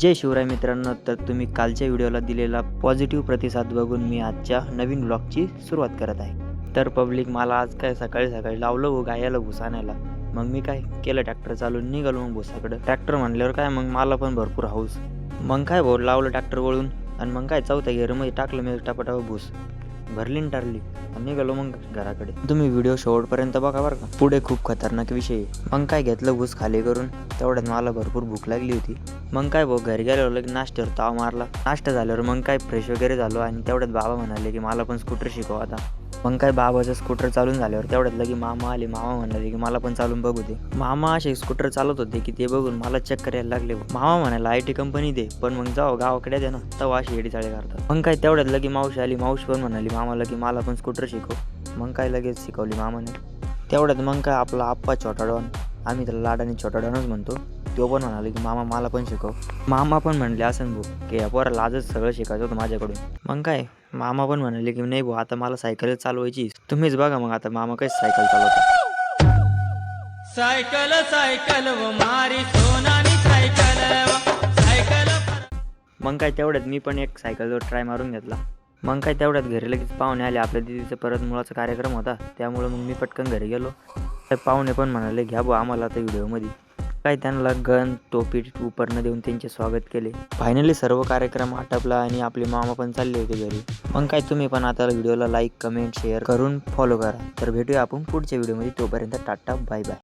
जय शिवराय मित्रांनो, तर तुम्ही कालच्या व्हिडिओला दिलेला पॉझिटिव्ह प्रतिसाद बघून मी आजच्या नवीन ब्लॉगची सुरुवात करत आहे. तर पब्लिक मला आज काय सकाळी सकाळी लावलं हो गायाला भूस आणायला. मग मी काय केलं, ट्रॅक्टर चालून निघालो मग भुसाकडं. ट्रॅक्टर म्हणल्यावर काय मग मला पण भरपूर हाऊस. मग काय भाऊ लावलं ट्रॅक्टर वळून आणि मग काय चौथ्या गेअरमध्ये टाकलं मी टापाटाप भूस भरली टारली आणि निघालो मग घराकडे. तुम्ही व्हिडिओ शेवटपर्यंत बघा बरं का, पुढे खूप खतरनाक विषय आहे. मग काय घेतलं भूस खाली करून, तेवढ्यात मला भरपूर भूक लागली होती. मग काय भाऊ घरी गेल्यावर लगे नाश्त्यावर ताव मारला. नाश्ता झाल्यावर मग काय फ्रेश वगैरे झालो आणि तेवढ्यात बाबा म्हणाले की मला पण स्कूटर शिकव आता. मग काय बाबाचं स्कूटर चालून झाल्यावर तेवढ्यात लगे मामा आले. मामा म्हणाले की मला पण चालून बघू दे. मामा असे स्कूटर चालत होते की ते बघून मला चक्कर यायला लागले. मामा म्हणाला IT कंपनी दे, पण मग जाऊ गावाकडे दे ना, तेव्हा अशी येडीचाळे करतात. मग काय तेवढ्यात लगे मावशी आली. मावशी पण म्हणाली मामाला की मला पण स्कूटर शिकव. मग काय लगेच शिकवली मामाने. तेवढ्यात मग काय आपला आप्पा छोटा डॉन, आम्ही त्याला लाडाने छोटा डॉनच म्हणतो, तो पण म्हणाले की मामा मला पण शिकव. मामा पण म्हणले असं भाऊ की या पोराला आजच सगळं शिकायचं होतं माझ्याकडून. मग काय मामा पण म्हणाले की नाही भाऊ आता मला सायकलच चालवायची, तुम्हीच बघा. मग आता मामा कशी सायकल चालवतात. सायकल सायकल व मारी सोनानी सायकल. मग काय तेवढ्यात मी पण एक सायकलवर ट्राय मारून घेतला. मग काय तेवढ्यात घरी लगेच पाहुणे आले. आपल्या दीदीचा परत मुलाचा कार्यक्रम होता, त्यामुळे मग मी पटकन घरी गेलो. तर पाहुणे पण म्हणाले घ्या भाऊ आम्हाला आता व्हिडिओमध्ये. काय त्यांना गन टोपी उपरणं देऊन त्यांचे स्वागत केले. फायनली सर्व कार्यक्रम आटपला आणि आपले मामा पण चालले होते घरी. मग काय तुम्ही पण आता व्हिडिओला लाईक कमेंट शेअर करून फॉलो करा. तर भेटूया आपण पुढच्या व्हिडिओमध्ये. तोपर्यंत टाटा बाय बाय.